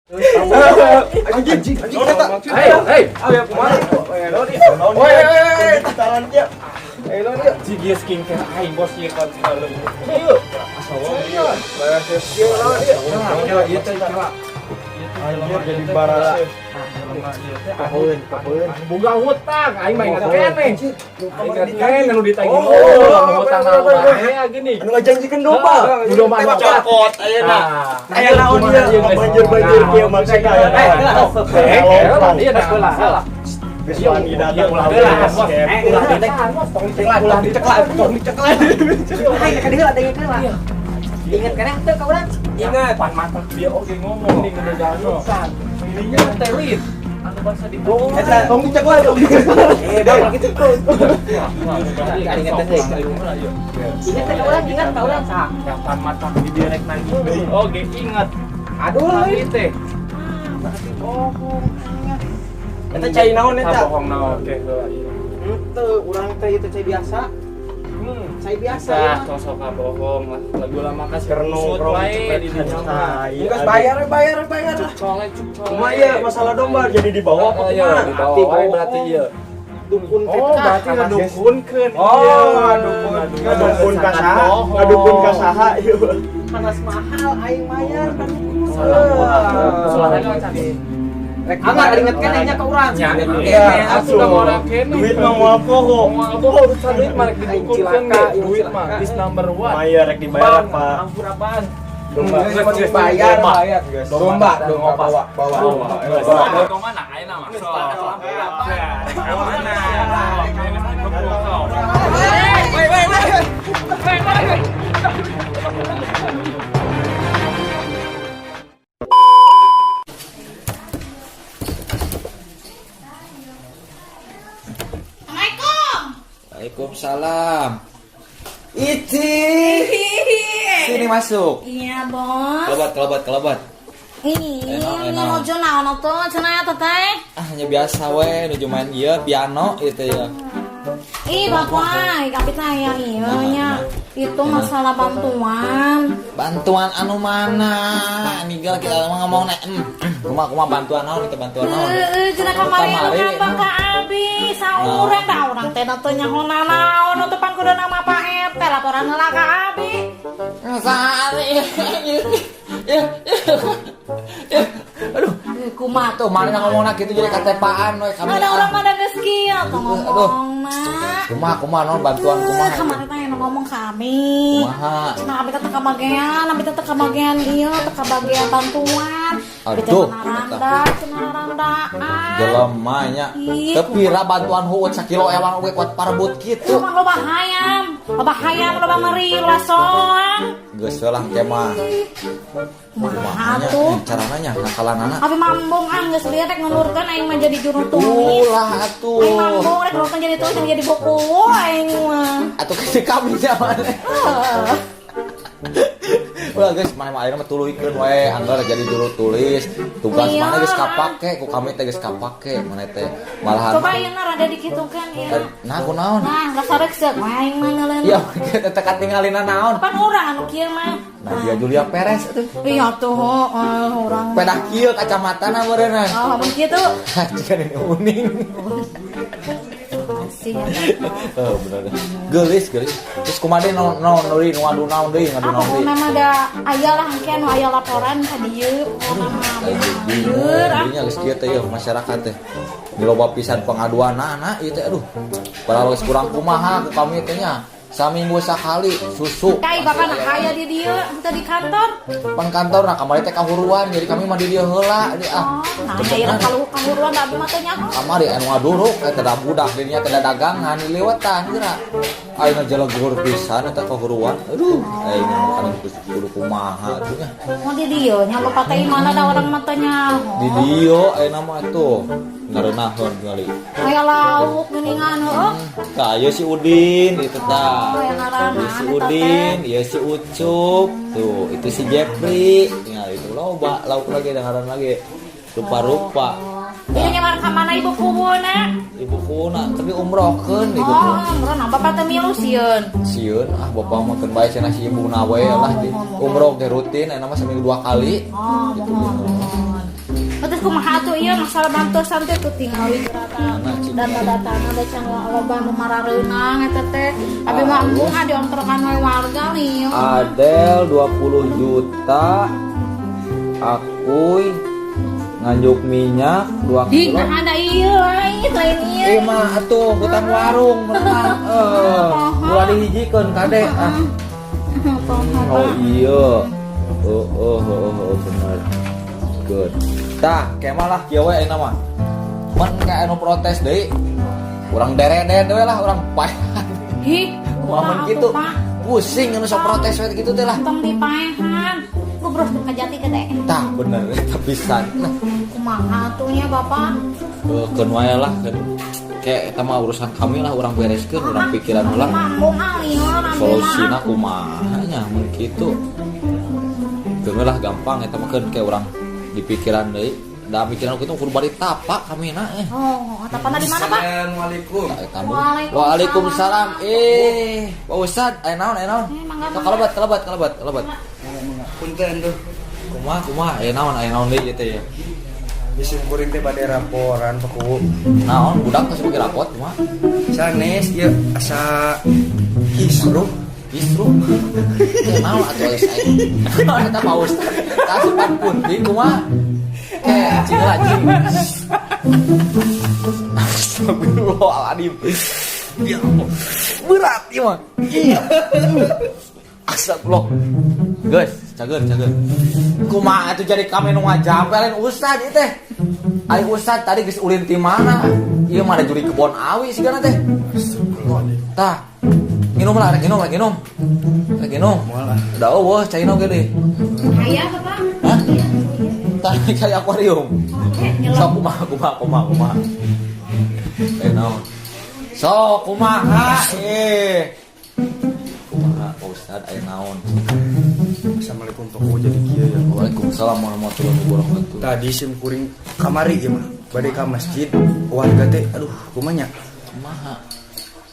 Anjing eta. Hei, ayo kumaha? Woi, talan dia. Elo dia. Jigi skincare aing bos ieu kan kalau. Ayo. Asawa. Baras skill dia. Ieu teh kala. Anjir jadi baras. Kapeun. Boga hutang, aing mah ingat keneh. Ingat keneh nu ditagih. Hutang bae gini. Anu ngajanjikeun domba. Domba cokot ayeuna. Aya naon dia? Banjir kieu maksud aya. Iya dah heula. Geus wangi datang ulah diceklan. Hai ka diheula teh lah. Ingat kana teu ka urang? Ingat pan mata dia oge ngomong nih udah jalan. Ininya telit. Anu bangsa di Eta tong diceklan. Bang gitu. Ingat teh Ingat ka urang, ingat ka urang sah. yang pan mata di direct nangis. Oge ingat. Aduh, teh. Eta cai naon eta? Bohong naon oke Henteu, urang teh itu cai biasa. Cai biasa ya. Sosok bohong lah. Lagu lama kasih Kerno di dunia. Geus bayar. Colek Cuma ya masalah domba jadi di bawah apa iya, kumaha? di bawah berarti iya. Dukun Oh, berarti ngedukun-keun. Ngadukun ka saha? Ngadukun ka saha ieu? panas mahal aing mayar kan. Soalnya kan Anggar inget kenehnya ka urang. nya Iya, aku udah mau kene. Duit mah moal poho. Mau urusan duit mah didukun duit mah is number 1. Maya rek dibayar Pak. Ampun apaan? Domba. Bayar. Domba bawa. Kemana? Ayo nama. Waalaikumsalam. Iti. Sini masuk. Iya bos. Kelebat. Ini Enak. nuju naon tuh cenah eta teh. Nya biasa we nuju main ieu piano itu ya. Ih bapak, tapi teh aya ieu nya. Itu masalah bantuan. Bantuan anu mana? Ninggal kita ngomong nek. Kumaha bantuan naon itu bantuan naon? Cenah kamari nambah ka abi saurang da urang teh teu nyahona naon teu pan kudu nama Pak RT laporan heula ka abi. Sari. Aduh, kumaha tuh mana ngomongna kitu jadi katepaan we kami. Ada urang pada geus kieu tuh ngomongna. Kumaha naon bantuan kumaha? Kamari teh ngomong kami. Kumaha? Nah, abi teh teu kabagean ieu, teu kabagean bantuan. Aduh, cenah-randaan. jelema nya. Teu pira bantuan huut sakilo ewang we kuat parebut kitu. Mah loba hayam, loba meri, loba soang. Geus lah kemah. Kumaha tuh? Carana nya nakalanana. Abi mambung geus lieu rek nulurkeun aing mah jadi juru tulis. Ulah atuh. Aing mambung rek nulurkeun jadi tulis jadi buku aing mah. Atuh kasih kami zaman. Ulah guys, mana ayeuna mah tuluikeun we anggar jadi juru tulis. Tugas mana geus kapake, ku kami teh geus kapake, mana teh malahan. Coba ieu rada dikitukeun ieu. Nah, kunaon? Nah, rasa reksek aing mah ngeuleun. Iya, kita teh katingalina naon? Pan urang anu kieu mah. Nadia Julia Perez atuh. Iya tuh, urang. Pedah kieu kacamatana meureunna. Oh, mun kitu. Jangan ini uning. Masih. Oh, bener. Geulis. Terus kumaha nu ngadu naon deui, ngadu naon deui. Nama ada aya lah engke anu aya laporan ka dieu. Jadinya geus kieu teh masyarakat teh. Miloba pisan pengaduanana ieu teh aduh. Padahal geus kurang kumaha ku kami teh nya. Saminggu sakali susu. Kai bapak nak aya di dieu teh di kantor. Pan kantor nah kamari teh kahuruan jadi kami mah di dieu heula di Oh, nah aya kalau kahuruan da abi mah teh nyaho. kamari anu ngaduruk eta da budak dinya teh da dagangan dilewatan geura. Ayeuna jelegur pisan eta kahuruan. Aduh, aing mah kan kudu kumaha atuh nya. Mau di dieu nya lupa teh mana da urang mah teh nyaho. Di dieu ayeuna mah atuh ngareunahkeun kali. Aya lauk geuningan heuh. Ka ieu si Udin itu tah. Oh, yang ngaranna Si Udin, ya si Ucup, tuh itu si Jeffrey, tinggal itu loba, lauk lagi dengaran lagi, rupa-rupa. Ieu nya ka mana ibu kubuuna? Ibu kuna, tapi umrohkeun ibu Oh, kuna. umroh bapak teh milu sieun. Sieun, bapak mah keur bae cenah si ibu na we lah di umroh teh rutin, aya mah seminggu 2 kali. Oh, mohon. terus kumaha atuh ieu masalah bantu santai tuh tinggal di data-datana da can loba nu marareunang eta teh. Abi mah embung diontrokan we warga nih. Adel 20 juta. Akuy nganjuk minyak 2 Di kilo. ada ieu lain ieu. Mah atuh hutang warung menang. Gua dihijikeun kade. Oh iya. Bener. Good. Tah, kemah lah kieu we ayeuna mah. Man kayak anu protes deui. Urang dere-dere we lah, urang paehan. Hi, Waman kitu. Pusing anu sok protes we kitu teh lah. tong dipaehan. Gubros ka jati gede. Tah, bener eta pisan. Nah, Kumaha atunya Bapak? keun wae lah kan. Kayak eta mah urusan kami lah, urang bereskeun, urang pikiran ulang. Mambung alieur Solusina kumaha nya mun kitu. Keun lah gampang eta mah keun kayak urang di pikiran deui. Da pikiran kitu kudu bari tapak kamina Oh, tapana di mana, Pak? Assalamualaikum. Waalaikumsalam. Pak Ustad, aya naon? Mangga. Kalabat. Punten tuh. Kumaha, aya naon deui teh ya. Bisa kuring teh bade raporan paku. Naon budak geus bagi rapot kumaha? Sanes ieu asa kisruh. Justru naon atuh geus aya. Eta Pak Ustad. Tah sopan punting kumaha? Cing lajing. Astagfirullahaladzim. Ya Allah. Berat ieu mah. Astagfirullah. Guys, cager. Kumaha atuh jadi kami nu ngajampe lain Ustad ieu teh. Ai Ustad tadi geus ulin ti mana? Ieu mah ada juri kebon awi sigana teh. Tah. Minum lah, rek minum. Udah eueuh cai no ge deui. Aya Bapak? Hah? Tadi kayak akuarium. Sok kumaha. Naon? Sok kumaha? Kumaha Pak Ustad aya naon? Assalamualaikum toko jadi kieu ya. Waalaikumsalam warahmatullahi wabarakatuh. Tadi sim kuring kamari ieu mah. Bade ka masjid warga teh aduh kumaha nya? Kumaha?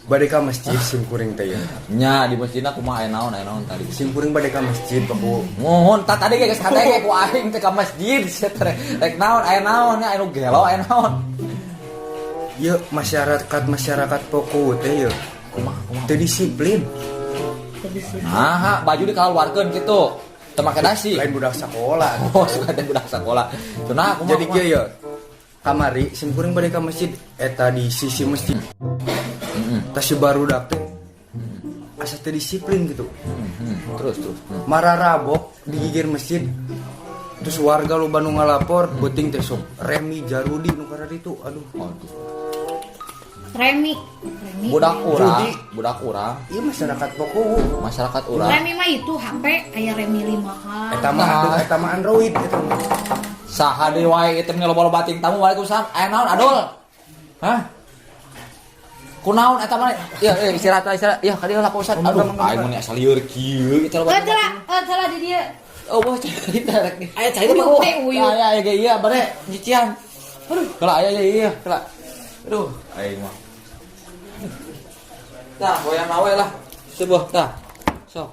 Bade ka masjid sim kuring teh ya. Nya di masjidna kumaha aya naon tadi? Sim kuring bade ka masjid paku. Mohon tadi geus katanya ku aing teh ka masjid rek naon aya naon nya anu gelo aya naon? Ieu masyarakat pokok teh ya. Kumaha? Teu disiplin. Nah, baju dikaluarkeun kitu. Teu make dasi. Lain budak sekolah. Oh, suka teh budak sekolah. Cenah kumaha? Jadi kieu ya. Kamari sim kuring bade ka masjid eta di sisi masjid. Tas barudak teh asa teu disiplin gitu. Terus. Marah rabok di gigir masjid. Terus warga lo nu ngalapor beuting teh sok Remi Jarudi nu karena itu. Aduh. Remi. Budak urang. Iya masyarakat pokok. Masyarakat urang. Remi mah itu HP aya Remi 5K. Eta mah Android eta. Saha deui wae ieu ngeloba-loba ting tamu. Waalaikumsalam. Aya naon Adul? Hah? Kunaon eta mah? Iya, istirahat. Iya, ka dieu lah Pak Ustad. Aduh, aing mun asal lieur kieu kita loba. Tela di dia. Oh, bos cerita rek nih. Aya cai Uyuh, Pak. uyuh. Aya ge iya bare nyician. Aduh, kala aya iya, kala. Aduh, aing mah. Tah, goyang nawe lah. Sebuah tah. Sok.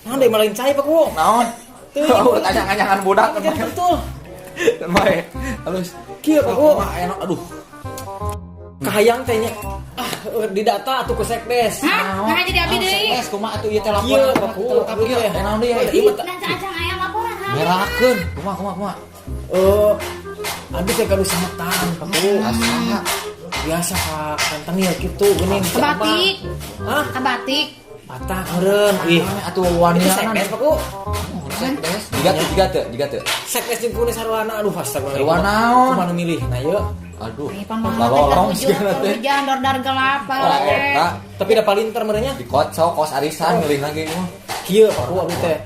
Naon deui malain cai Paku? Naon? Tuh, tanya-tanyangan budak kan. Betul. Kan bae. Halus. Kieu Paku. Aduh. Kahayang teh nya. Di data atuh ku sekdes. Hah? Nah jadi abi deui. Sekdes kumaha atuh ieu teh Kieu laporan Paku. Kieu naon deui? Ieu Dan acang aya laporan ha. Merakeun. Kumaha? Abi teh gaduh sametan Paku. Asa. Biasa ka rentenir kitu geuning. Kebatik. Hah? Kebatik. Patah meureun. Ih, Atuh itu wanita sekdes Paku. Sekdes. Jiga teu. Sekdes jeung kunis sarwana. Aduh astagfirullah. Sarua naon? Kumaha nu milih? Nah ieu. Aduh. Ini pan mah Lorong teh segala teh. hujan dar gelap Eta Tapi da palinter meureunnya. di kocok kos arisan milih lagi mah. Kieu Paku abi teh.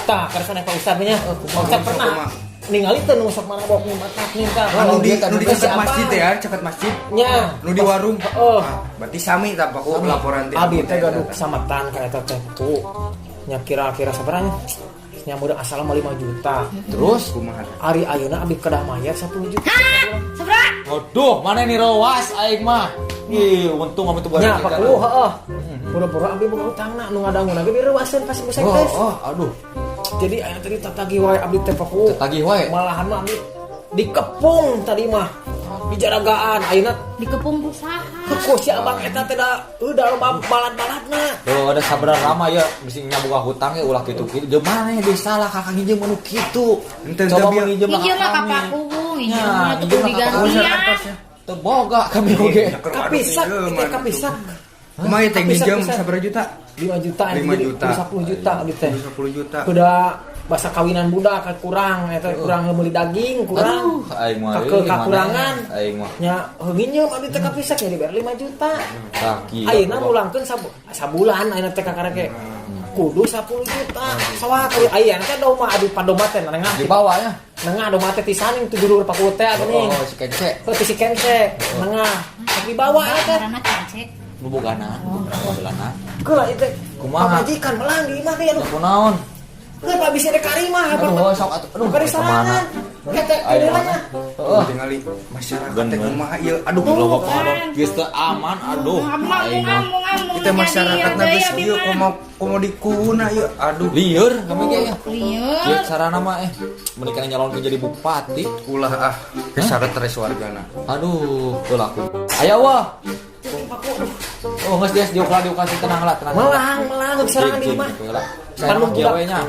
Tah karesana Pak Ustad nya. Pak Ustad pernah ningali teu nu sok marabok nih matak nih tah. Nu di Kasih dekat masjid teh ya, cekat masjid. Nya. Nu di warung. Oh. Berarti sami tah Paku laporan teh. Abi teh gaduh kesamatan ka eta teh tuh. Nya kira-kira sabaranya? Nya mudah asal 5 juta. Terus Kumaha? Ari ayeuna abi kedah mayar 10 juta. Sabra. aduh, mana nih rawas aing mah. Ih, untung ame tuh Nya Paku, heeh. Pura-pura abi boga utangna nu ngadangun ge direuwaseun ka si busek teh. Aduh. Jadi aya tadi tatagi wae abdi teh Paku. Tetagih wae. Malahan mah abdi dikepung tadi mah di jaragaan ayeuna Dikepung usaha. ku si abang eta teh da loba balad-baladna. Tuh ada sabarana mah ya bisi nyabuga hutang ya ulah kitu-kitu. Jeung maneh deui salah kakak nginjem anu kitu. Ente Coba biar- nginjem Ieu mah kami. kapakuhung, ieu Ya, mah tuh nginjem mah diganti ya. Teu boga kami oge. Kapisak, kapisak. Kumaha teh nginjem sabaraha juta? 5 juta 5 juta. 10 juta gitu teh. 10 juta. Udah bahasa kawinan budak kurang eta kurang meuli daging kurang. Aduh, aing mah Kakurangan. aing mah. Nya nginjem abdi teh kapisak nya dibayar 5 juta. Kaki. Ayeuna mulangkeun sabulan ayeuna teh kakareke. Kudu 10 juta. Sawa kali ayeuna teh domah adu padoma teh nengah. Di bawahnya. Nengah domah teh tisaning tu juru paku teh geuning. Oh, si kece. Heuh ti si kence. Nengah. Di bawah eta teh. Karena cece. Lubogana. Lubogana. Keula ieu teh. Kumaha? Pamajikan melang di imah teh aduh. Kunaon? Kenapa bisa ada karimah? Aduh, sok atuh. Aduh, Bukan serangan. Kete kedelanya. Heeh. Tingali masyarakat teh Bener. kumaha ieu aduh Loba parah. Geus teu aman, aduh. Aing mah. kita masyarakat geus ieu komo dikuna ieu aduh Lieur kami ge ya. Lieur. Lieur sarana mah menikah nyalonkeun jadi bupati. ulah ah kesarep teres wargana. Aduh, teu laku. Aya wah. Oh, geus dia diukasi tenang lah, tenang. Melang serangan di imah. Saya mah kieu we nya.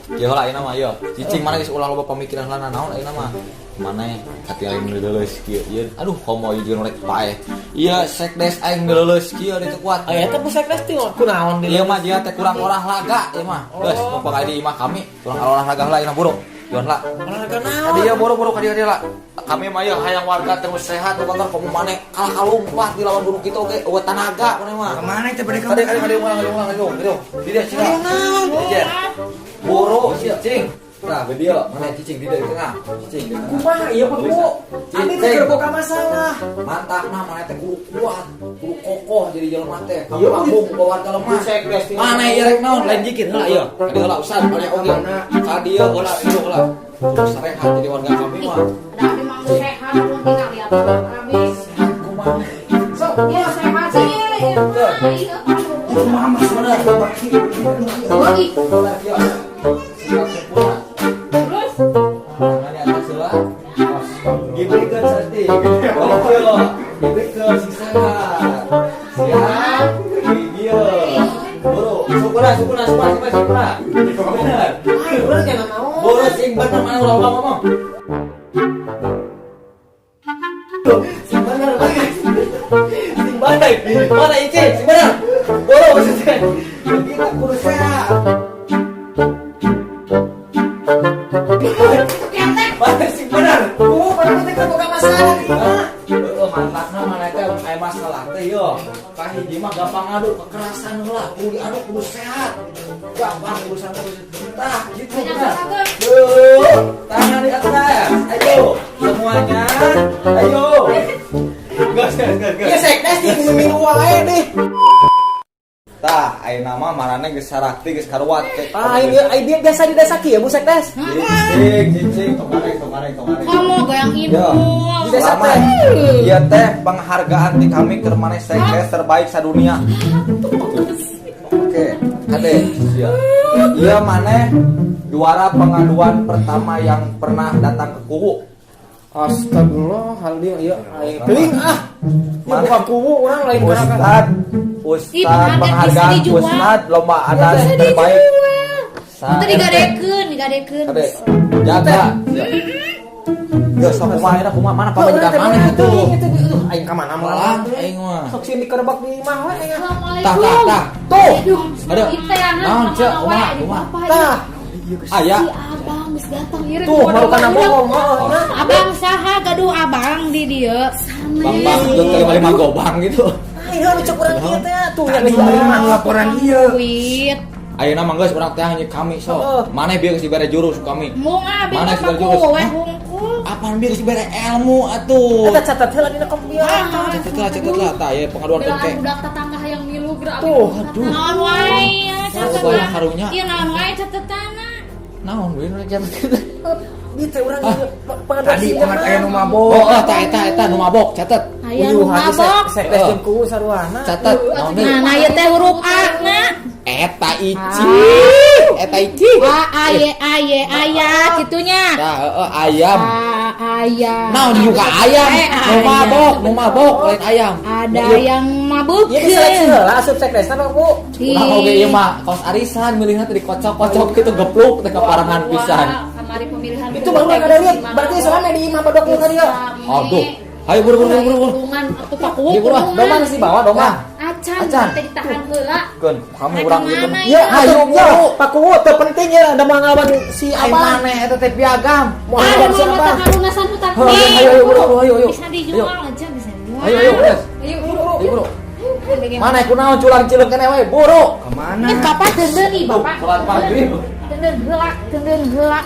Kieu lah ayeuna mah ieu. Cicing mana geus ulah loba pamikiran lana naon ayeuna mah. Maneh hati aing leuleus kieu ieu. Aduh, komo ieu jeung rek pae. Ieu sekdes aing leuleus kieu ditu kuat. Aya teh pusat teh kunaon di. Ieu mah dia teh kurang olahraga ieu mah. Geus mumpung aya di imah kami, kurang olahraga heula ayeuna buruk. Yon lah. Olahraga Tadi naon? ya boro-boro ka dia lah. Kami mah ya hayang warga terus sehat motor komo maneh kalah kalumpat di lawan burung kita oge eueuh tanaga maneh mah. Kemana teh bade Kade kamu? kade ulang. Di dia cina. Aja. Boro cicing. Nah, video mana cicing di tengah. Cicing di tengah. Kumaha ieu mah ku? Abi teh keur boga masalah. Mantapna mana teh kudu kuat, kudu kokoh jadi jelema teh. Kamu lambung bawa warga lemah. Mana ieu rek naon lain dikit heula ieu. Kade heula usan banyak oge. Kadi ieu heula ieu heula. Terus sehat jadi warga kami mah. Ada abi mau sehat mun tinggal lihat habis. Kumaha? Sok, ya sehat sih ya. Iya, Mama sebenarnya bagi. bagi. Terus tangannya atas sebelah. Diberikan sate. Oke. Diberikan sisa. Siap. Video. Bro, syukurlah. Benar. Ayo urang jangan naon. Bro, sing bener mana ulah ngomong. Sing bener lagi. Sing bandai. Mana ice? Sing bener. Boro maksudnya. Kita kudu sehat. Mana sing bener? Mana teh keur boga masalah di imah. Mantapna mana teh aya masalah teh yo. Ka hiji mah gampang ngadu kekerasan heula, kudu diadu kudu sehat. Gampang urusan tah gitu kan. Tangan di atas. Ayo semuanya. Ayo. Gas. Ya sekdes di minggu wae deh. Tah, ayeuna mah marane geus sarakti geus karuat teh. Ah, ini dia biasa di desa kieu Bu sekdes. Cicing, tomareng. Kamu goyang ibu. Di desa Selamat. teh. Ieu teh penghargaan ti kami keur maneh sekdes terbaik sadunia. Oke, kade. Ieu maneh juara pengaduan pertama yang pernah datang ke Kuwu. Astagfirullah, hal dia ieu aya teuing ah. Mana buka kubu urang lain Ustad penghargaan dijual. Ustad lomba adat Bisa terbaik. Itu digadekeun. Kade, jaga. Ya sok kumaha mana pamajikan mana itu. Aing ka mana Malang malang. aing mah. Sok sini kerebak di imah we aya. Assalamualaikum. Tuh. Ada. Naon, Cek? Kumaha? Tah, Aya. Si abang geus datang ieu. tuh baru kana bohong. Abang saha gaduh abang di dieu. Bang jeung lima gobang gitu. Ayo anu cek urang kieu teh tuh Tadi mah laporan ieu. Wit. Ayeuna mah geus urang teh hanya kami sok. Maneh bieu geus dibere jurus kami. Mung abi Mana mah segala jurus? paku we Hah? hungkul. Apaan bieu geus dibere ilmu atuh. Eta catat heula dina komputer. Catet lah tah ya pengaduan Gelaan teh. budak tetangga yang milu gerak. Tuh, aduh. Naon wae ya catet. Banyak karunya. Ieu naon wae catetana. Naon we nu jam. Ieu teh urang Tadi pangat aya nu mabok. Oh, eta nu mabok catet. Aya nu mabok. sekdes jeung kubu sarwana. Catet naon deui? Nah, ieu teh huruf A na. Eta ici. Eta ici. Ayah gitunya. Ayam. Ayam. Nah, juga ayam. Nu mabok lain ayam. Ada yang mabuk. Iya diseleksi heula asup sekresna Bang Bu. Ulah oge ieu mah kaos arisan milihna teh dikocok-kocok gitu gepluk teh keparangan pisan. Kamari pemilihan. Itu Bang ada lihat berarti selama di imam bodok tadi ya. Aduh. Ayo buru. Kurungan atuh paku. Di bawah, Domang sih bawa domang. Acan, Acan. teh ditahan heula. Keun, kamu Mereka urang gitu. mana Ya, Ayo ayo ya, buru. Pak Kuwu terpenting ya ada mangawan si Aing apa? maneh eta teh piagam. Mau Ada ngelawan mau siapa? mata halunasan hutan. Ayo buru, ayo. Bisa dijual aja, bisa dijual. Ayo, guys. Ayo, Ayo buru. bagaimana? Mana kunaon culang cileun keneh we, buru. Kemana? Bapak deundeun nih, Bapak. Salat maghrib. Deundeun heula.